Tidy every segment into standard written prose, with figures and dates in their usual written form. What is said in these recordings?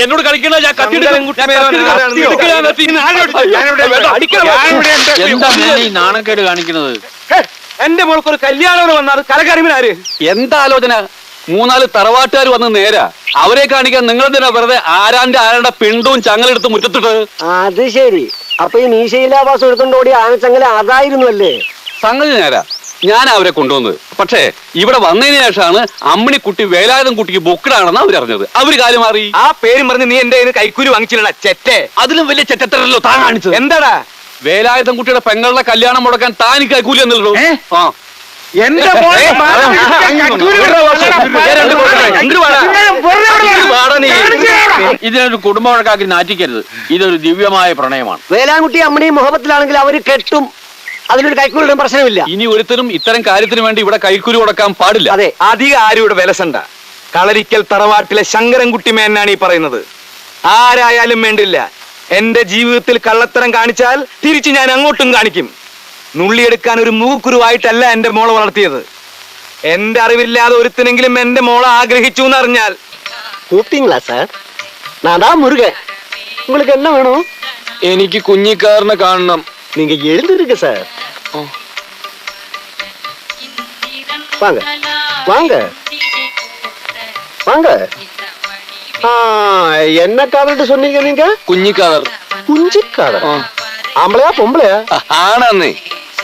എന്നോട് കളിക്കണ ഞാൻ നാണക്കേട് കാണിക്കുന്നത്. എന്റെ മോൾക്കൊരു കല്യാണം വന്നാൽ കലകരിമിനാര് എന്താ ആലോചന? 3-4 തറവാട്ടുകാർ വന്ന് നേരാ. അവരെ കാണിക്കാൻ നിങ്ങൾ തന്നെ വെറുതെ ആരാന്റെ പിണ്ടവും ചങ്ങലെടുത്ത് മുറ്റത്തിട്ട്. അത് ശരി. അപ്പൊ ഈ മീശയിലാവാസം എടുത്തോണ്ട് ഓടി ആനച്ചങ്ങല അതായിരുന്നു അല്ലേ? സംഗതി നേരാ, ഞാൻ അവരെ കൊണ്ടുവന്നത്. പക്ഷേ ഇവിടെ വന്നതിന് ശേഷമാണ് അമ്മിണിക്കുട്ടി വേലായുധം കുട്ടിക്ക് ബുക്കിലാണെന്ന് അവരറിഞ്ഞത്. അവര് കാര്യം മാറി. ആ പേരും പറഞ്ഞ് നീ എന്റെ കൈക്കൂലി വാങ്ങിച്ചില്ല ചെറ്റെ. അതിലും വലിയ ചെറ്റത്തരല്ലോ താൻ കാണിച്ചത്. എന്താടാ? വേലായുധം കുട്ടിയുടെ പെങ്ങളുടെ കല്യാണം മുടക്കാൻ താൻ കൈക്കൂലി എന്നല്ലോ. ആ ഇതിനൊരു കുടുംബ വഴക്കാക്കി നാറ്റിക്കരുത്. ഇതൊരു ദിവ്യമായ പ്രണയമാണ്. വേലാൻകുട്ടി അമ്മണിയും മുഹബത്തിലാണെങ്കിൽ അവര് കെട്ടും, അതിലൊരു കൈക്കൂലിടും പ്രശ്നമില്ല. ഇനി ഒരുത്തരും ഇത്തരം കാര്യത്തിന് വേണ്ടി ഇവിടെ കൈക്കൂലി കൊടുക്കാൻ പാടില്ല. അതെ, അധികം ആരും ഇവിടെ വിലസണ്ട. കളരിക്കൽ തറവാട്ടിലെ ശങ്കരൻകുട്ടി മേനാണ് ഈ പറയുന്നത്. ആരായാലും വേണ്ടില്ല, എന്റെ ജീവിതത്തിൽ കള്ളത്തരം കാണിച്ചാൽ തിരിച്ച് ഞാൻ അങ്ങോട്ടും കാണിക്കും. നുള്ളിയെടുക്കാൻ ഒരു മൂക്കുരുവായിട്ടല്ല എന്റെ മോളെ വളർത്തിയത്. എന്റെ അറിവില്ലാതെ ഒരുത്തിനെങ്കിലും എന്റെ മോളെ ആഗ്രഹിച്ചു എന്നറിഞ്ഞാൽ. കൂപ്പിങ്ങളാ സാർ? നാടാ മുരുകൻ, உங்களுக்கு என்ன வேணும்? എനിക്ക് കുഞ്ഞിക്കാരനെ കാണണം. நீங்க எழுந்திருங்க சார். வாங்க வாங்க வாங்க. என்ன காதல் சொன்னீங்க நீங்க? കുഞ്ഞിക്കാതർ. குஞ்சிக்காதல்? ஆம்பளையா பொம்பளையா? ആണെന്നേ.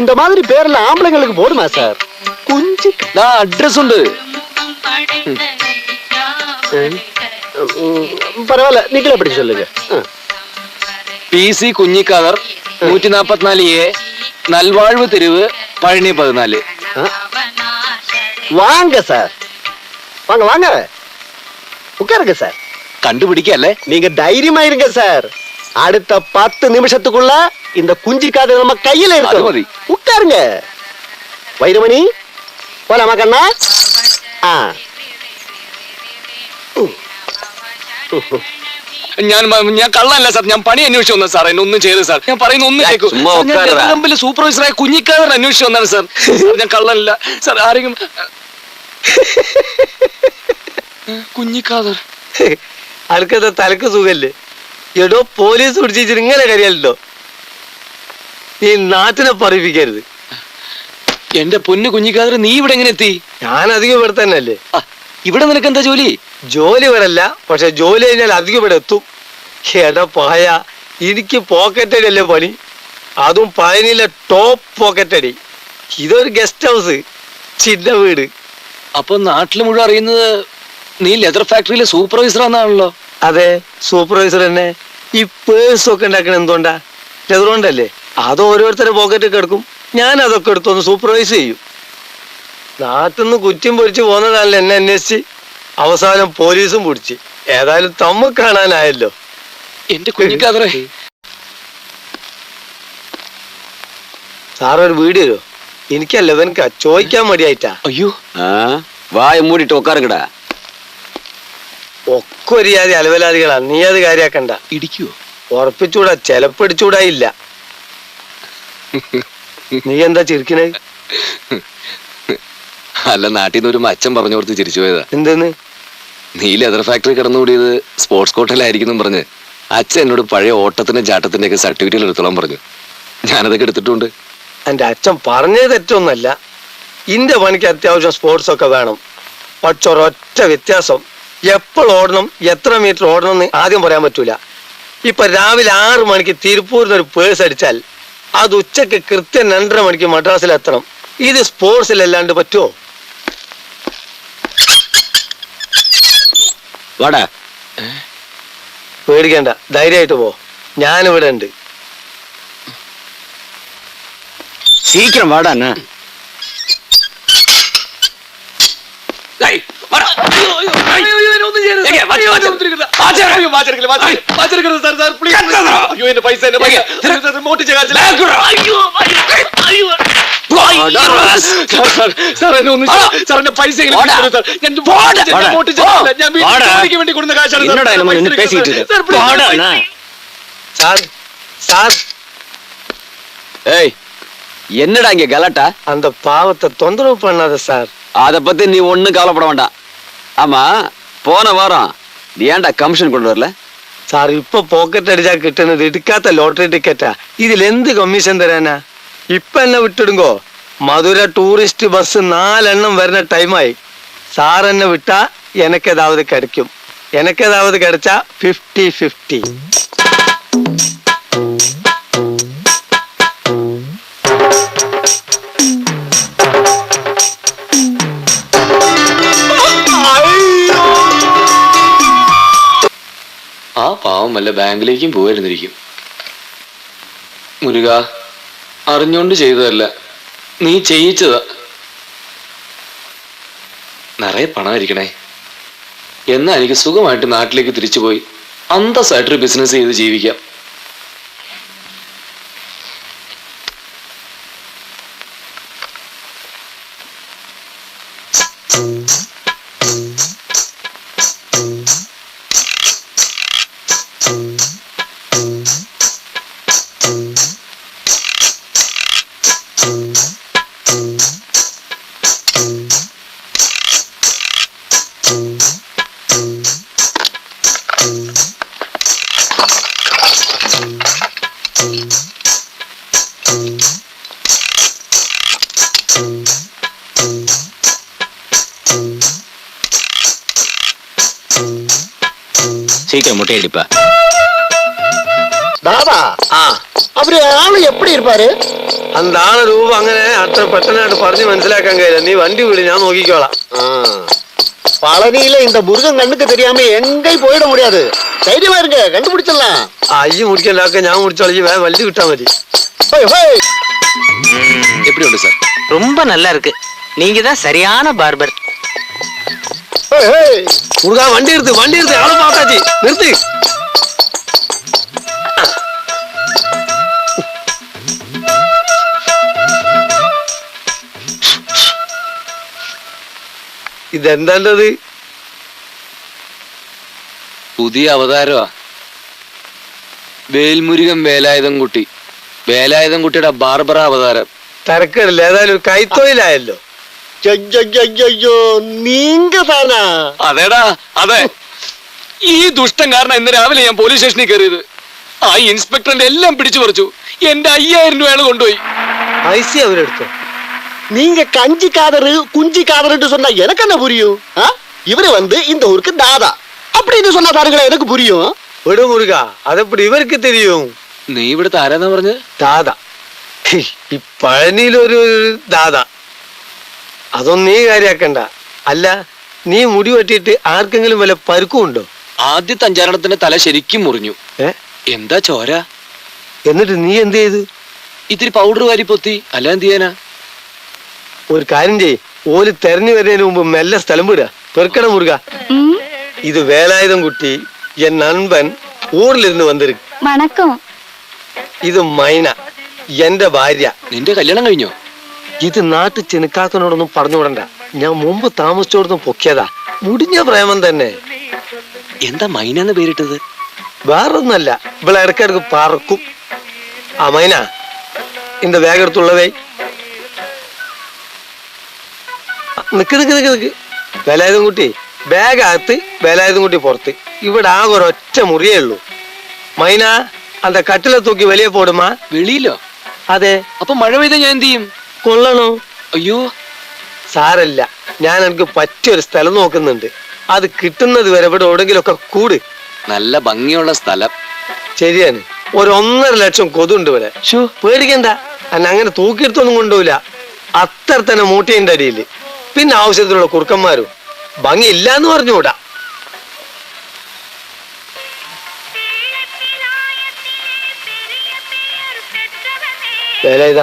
இந்த மாதிரி பேர்ல ஆம்பளைங்களுக்கு போடுமா சார்? குஞ்சி അഡ്രസ് ഉണ്ട്. பரவாயில்ல, நீங்களே அப்படி சொல்லுங்க. PC കുഞ്ഞിക്കാതർ, 144A, നൽവാഴ്വ് തെരുവ്, പഴനി 14. வாங்க சார், வாங்க வாங்க, உட்காருங்க சார். கண்டுபிடிக்கல. நீங்க தைரியமா இருங்க சார். அடுத்த 10 நிமிஷத்துக்குள்ள இந்த குஞ்சிக்காத நம்ம கையில இருக்கு. உட்காருங்க. வைரமணி, போலாமா கண்ணா? ഞാൻ കള്ളല്ല സാർ, ഞാൻ പണി അന്വേഷിച്ചു വന്നത് സാർ. എന്നെ ഒന്നും ചെയ്തു സാർ. ഞാൻ പറയുന്ന ഒന്നും കേൾക്കും. സൂപ്പർവൈസറായ കുഞ്ഞിക്കാതർ അന്വേഷിച്ചു വന്നാണ് സാർ. ഞാൻ കള്ളല്ല സാർ. ആരെങ്കിലും കുഞ്ഞിക്കാതർ അനക്കത്തെ തലക്ക് സുഖല്ലേ? എടോ, പോലീസ് പിടിച്ചിട്ട് ഇങ്ങനെ കരിയല്ലോ. നീ നാട്ടിനെ പറയിപ്പിക്കരുത്. എന്റെ പൊന്നു കുഞ്ഞിക്കാതർ, നീ ഇവിടെ എങ്ങനെ എത്തി? ഞാൻ അധികം ഇവിടെ തന്നെ അല്ലേ. ഇവിടെ നിനക്ക് എന്താ ജോലി? ജോലി വരല്ല, പക്ഷെ ജോലി കഴിഞ്ഞാൽ അധികം ഇവിടെ എത്തും. എടാ പായ, എനിക്ക് പോക്കറ്റടി അല്ലേ പണി. അതും പഴനിയിലെ ടോപ്പ് പോക്കറ്റടി. ഇതൊരു ഗസ്റ്റ് ഹൗസ്, ചിന്ന വീട്. അപ്പൊ നാട്ടിൽ മുഴുവൻ അറിയുന്നത് നീ ലെതർ ഫാക്ടറിയിലെ സൂപ്പർവൈസർ ആണെന്നാണല്ലോ. അതെ, സൂപ്പർവൈസർ തന്നെ. ഈ പേഴ്സ് ഒക്കെ ഉണ്ടാക്കണ എന്തുകൊണ്ടാ? ലെതർ കൊണ്ടല്ലേ. അത് ഓരോരുത്തരുടെ പോക്കറ്റ് കിടക്കും. ഞാൻ അതൊക്കെ എടുത്തൊന്ന് സൂപ്പർവൈസ് ചെയ്യും. നാട്ടിൽ നിന്ന് കുറ്റം പൊരിച്ച് പോന്നതാണല്ലോ എന്നെ അന്വേഷിച്ച്. അവസാനം പോലീസും പിടിച്ച്. ഏതായാലും തമ്മ കാണാനായല്ലോ. എന്റെ കുഞ്ഞിക്കാതറേ, സാറൊരു വീട് തരുമോ? എനിക്കല്ല, ഇവനക്കാ ചോദിക്കാൻ മടിയായിട്ടാ. അയ്യോ, വായ മൂടിട്ട് ഉക്കാറുകടാ. ഒക്കെ ഒരു ജാതി അലവലാദികളാ. നീ അത് കാര്യാക്കണ്ട. ഇടിക്കുവോ? ഉറപ്പിച്ചൂടാ, ചെലപ്പടിച്ചൂടായില്ല. നീ എന്താ ചിരിക്കണേ? അല്ല, നാട്ടിൽ നിന്ന് ഒരു മച്ചൻ പറഞ്ഞു കൊടുത്ത് ചിരിച്ചു പോയതാ. എന്തെന്ന്? നീ ലെതർ ഫാക്ടറി കിടന്നുകൂടിയത് സ്പോർട്സ് കോട്ടയിലായിരിക്കും പറഞ്ഞ് അച്ഛൻ എന്നോട് പഴയ ഓട്ടത്തിന്റെ ചാട്ടത്തിന്റെ ഒക്കെ സർട്ടിഫിക്കറ്റ് എടുത്തോളാൻ പറഞ്ഞു. ഞാനതൊക്കെ എടുത്തിട്ടുണ്ട്. എന്റെ അച്ഛൻ പറഞ്ഞത് തെറ്റൊന്നല്ല. ഇന്റെ പണിക്ക് അത്യാവശ്യം സ്പോർട്സ് ഒക്കെ വേണം. പക്ഷെ ഒരൊറ്റ വ്യത്യാസം, എപ്പോൾ ഓടണം, എത്ര മീറ്റർ ഓടണം എന്ന് ആദ്യം പറയാൻ പറ്റൂല. ഇപ്പൊ രാവിലെ 6 മണിക്ക് തിരുപ്പൂരിൽ ഒരു പേഴ്സ് അടിച്ചാൽ അത് ഉച്ചക്ക് കൃത്യം 2:30 മണിക്ക് മദ്രാസിൽ എത്തണം. ഇത് സ്പോർട്സിലല്ലാണ്ട് പറ്റുമോ? വാടാ, പേടിക്കണ്ട, ധൈര്യമായിട്ട് പോ. ഞാനിവിടെ ഉണ്ട്. സീക്കിരം വാടാ. என்னடா இங்க கலாட்டா? அந்த பாவத்தை தொந்தரவு பண்ணாத சார். அத பத்தி நீ ஒண்ணும் கவலைப்பட வேண்டாம். ஆமா, போன வாரம் நீ ஏன்டா கமிஷன் கொண்டு வரல? സാർ ഇപ്പൊ പോക്കറ്റ് അടിച്ചാ കിട്ടുന്നത് എടുക്കാത്ത ലോട്ടറി ടിക്കറ്റാ. ഇതിൽ എന്ത് കമ്മീഷൻ തരാനാ? ഇപ്പൊ എന്നെ വിട്ടിടുങ്കോ. മധുര ടൂറിസ്റ്റ് ബസ് 4 എണ്ണം വരുന്ന ടൈമായി. സാർ എന്നെ വിട്ടാ എനക്കേതാവത് കിടക്കും. എനക്കേതാവത് കിടച്ചാ 50-50. ആ പാവം വല്ല ബാങ്കിലേക്കും പോയിരുന്നിരിക്കും. മുരുക, അറിഞ്ഞോണ്ട് ചെയ്തതല്ല, നീ ചെയ്യിച്ചതാ. നിറയെ പണമായിരിക്കണേ. എന്നാ എനിക്ക് സുഖമായിട്ട് നാട്ടിലേക്ക് തിരിച്ചുപോയി അന്തസ്സായിട്ടൊരു ബിസിനസ് ചെയ്ത് ജീവിക്കാം. சீக்கிரம் முட்டை அடிப்பா. தாதா, அவரு ஆளு எப்படி இருப்பாரு? அந்த ആളെ രൂപം അങ്ങനെ അത്ര പെട്ടെന്നായിട്ട് പറഞ്ഞ് മനസ്സിലാക്കാൻ കഴിയില്ല. നീ വണ്ടി വിട്, ഞാൻ നോക്കിക്കോളാം. பழனியில இந்த முருகன் கண்ணுக்கு தெரியாம எங்கேயும் போயிட முடியாது. தைரியமா இருங்க, கண்டுபிடிச்சிடலாம். അയ്യ മുടിക്കലാക്ക, ഞാൻ മുടിച്ചോളി. വണ്ടി വിട്ടാ മതി. எப்படி உண்டு சார்? ரொம்ப நல்லா இருக்கு. நீங்க தான் சரியான பார்பர். മുരുകാ, വണ്ടി എടുത്ത്, വണ്ടി എടുത്ത്. ആളെ പാക്കാച്ചി നിർത്തി. ഇതെന്താണ്ടത്? പുതിയ അവതാരമാ. വേൽമുരുകൻ വേലായുധൻകുട്ടി. വേലായുധൻകുട്ടിയുടെ ബാർബറ അവതാരം. തിരക്കിടില്ല, ഏതായാലും ഒരു കൈത്തൊഴിലായല്ലോ. ஐயோ, நீங்க தானா? അതേടാ, അതെ. ഈ ദുഷ്ടൻ കാരണം ഇന്ന് രാവിലെ ഞാൻ പോലീസ് സ്റ്റേഷനിൽ കയറിയത്. ആ ഇൻസ്പെക്ടറിന്റെ എല്ലാം പിടിച്ചു പറിച്ചു. എന്റെ 5000 രൂപയാണ് കൊണ്ടുപോയി. ഐസി അവരെടുത്തോ? நீங்க கஞ்சி காதரு குஞ்சி காதருன்னு சொன்னா எனக்கு என்ன புரியும்? இவரு வந்து இந்த ஊருக்கு தாதா அப்படின்னு சொன்னா பாருங்களேன், எனக்கு புரியும். വിടു മുരുക, അതെപ്പടി ഇവർക്ക് തെരിയും? നീ ഇവിടുത്തെ ആരാന്നാ പറഞ്ഞ്? ദാദ. ഈ പഴനിയിലൊരു ദാദ. അതൊന്നും നീ കാര്യാക്കണ്ട. അല്ല, നീ മുടി വെട്ടിയിട്ട് ആർക്കെങ്കിലും വല്ല പരുക്കും ഉണ്ടോ? ആദ്യത്തെ 5 തല ശരിക്കും മുറിഞ്ഞു. എന്താ ചോര? എന്നിട്ട് നീ എന്ത് ചെയ്തു? ഇത്തിരി പൗഡർ വാരി പൊത്തി. അല്ല എന്ത് ചെയ്യാനാ? ഒരു കാര്യം ചെയ്, ഓല് തെരഞ്ഞു വരുന്നതിന് മുമ്പ് മെല്ലെ സ്ഥലം വിടുക. പെറുക്കട മുരുക. ഇത് വേലായുധൻകുട്ടി, എൻ നண்பൻ, ഊരിലിരുന്ന് വന്നിരിക്കും. വണക്കം. ഇത് മൈന, എന്റെ ഭാര്യ. നിന്റെ കല്യാണം കഴിഞ്ഞോ? ഇത് നാട്ടു ചെനുക്കാക്കനോടൊന്നും പറഞ്ഞുവിടണ്ട. ഞാൻ മുമ്പ് താമസിച്ചോടൊന്നും പൊക്കിയതാ. മുടിഞ്ഞ പ്രേമം തന്നെ. എന്താ മൈനെന്ന് പേരിട്ടത്? വേറൊന്നല്ല, ഇവിടെ ഇടയ്ക്കിടക്ക് പറക്കും. ആ മൈന, ഇന്റെ ബാഗ് എടുത്തുള്ളവേ. നിക്ക് നിക്ക് നിക്ക് നിക്ക്. വേലായുധൻകുട്ടി ബാഗ് അകത്ത്, വേലായുധൻകുട്ടി പുറത്ത്. ഇവിടെ ആകെ ഒരൊറ്റ മുറിയേ ഉള്ളൂ. മൈന, അന്ത കട്ടിലെ തൂക്കി വലിയ പോടുമാ. വെളിയിലോ? അതെ. അപ്പൊ മഴ പെയ്ത ഞാൻ എന്ത് ചെയ്യും? കൊള്ളണോ? അയ്യോ, സാരല്ല, ഞാൻ എനിക്ക് പറ്റിയൊരു സ്ഥലം നോക്കുന്നുണ്ട്. അത് കിട്ടുന്നത് വരെ ഇവിടെ എവിടെങ്കിലും ഒക്കെ കൂട്. നല്ല ഭംഗിയുള്ള സ്ഥലം. ശരിയാണ്. 1.5 ലക്ഷം കൊതുണ്ട് ഇവിടെ. പേടിക്കണ്ട, അന്നെ അങ്ങനെ തൂക്കിയെടുത്തൊന്നും കൊണ്ടുപോയില്ല. അത്ര തന്നെ മൂട്ടിയതിന്റെ അടിയിൽ. പിന്നെ ആവശ്യത്തിലുള്ള കുറുക്കന്മാരും. ഭംഗി ഇല്ലാന്ന് പറഞ്ഞുകൂടാ. വേലായുധ,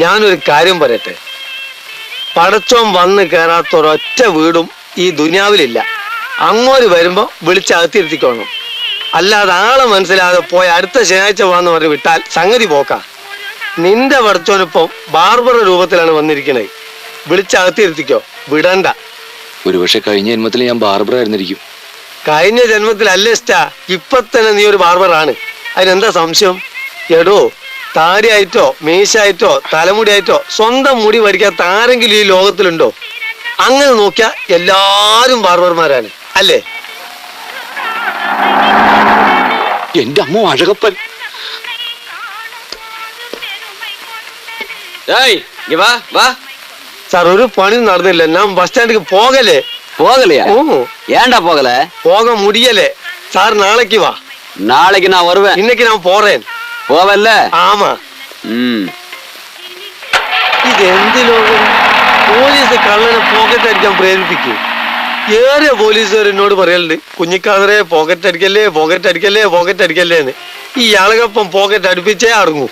ഞാനൊരു കാര്യം പറയട്ടെ. പടച്ചോൻ വന്ന് കയറാത്ത ഒരൊറ്റ വീടും ഈ ദുനിയാവിലില്ല. അങ്ങോട്ട് വരുമ്പോ വിളിച്ചകത്തിരുത്തിക്കോണം. അല്ലാതെ ആളെ മനസ്സിലാതെ പോയ അടുത്ത ശനിയാഴ്ച വാന്ന് പറഞ്ഞ് വിട്ടാൽ സംഗതി പോക്കാ. നിന്റെ പടച്ചോനിപ്പം ബാർബറ രൂപത്തിലാണ് വന്നിരിക്കണേ. വിളിച്ചകത്തിരുത്തിക്കോ, വിടണ്ട. ഒരുപക്ഷെ കഴിഞ്ഞ ജന്മത്തിൽ ഞാൻ ബാർബർ ആയിരുന്നിരിക്കും. കഴിഞ്ഞ ജന്മത്തിലല്ല ഇഷ്ടാ, ഇപ്പൊ തന്നെ നീ ഒരു ബാർബറാണ്. അതിനെന്താ സംശയം? എടോ, താടിയായിട്ടോ മീശായിട്ടോ തലമുടിയായിട്ടോ സ്വന്തം മുടി വരിക്കാത്ത ആരെങ്കിലും ഈ ലോകത്തിലുണ്ടോ? അങ്ങനെ നോക്കിയാ എല്ലാരും ബാർബർമാരാണ് അല്ലേ? എന്റെ അമ്മ അഴകപ്പൻ. സാർ ഒരു പണി നടന്നില്ല. ഞാൻ ബസ് സ്റ്റാൻഡിക്ക് പോകലേ. போகலையா? ഓ ஏன்டா போகல? പോക മുടിയലേ. സാർ നാളേക്ക് വാ. நாளைக்கு நான் வருவேன். ഇന്നേക്ക് ഞാൻ പോറേൻ. போவல்ல? ആമാ. ഇതെന്ത് ലോകം? പോലീസ് കള്ളനെ പോക്കറ്റ് അടിക്കാൻ പ്രേരിപ്പിക്കും. ഏറെ പോലീസുകാർ എന്നോട് പറയലുണ്ട്, കുഞ്ഞിക്കാതറെ പോക്കറ്റ് അടിക്കല്ലേ പോക്കറ്റ് അടിക്കല്ലേ പോക്കറ്റ് അടിക്കല്ലേ എന്ന്. ഈ ആളുകൾപ്പം പോക്കറ്റ് അടുപ്പിച്ചേ അടങ്ങൂ.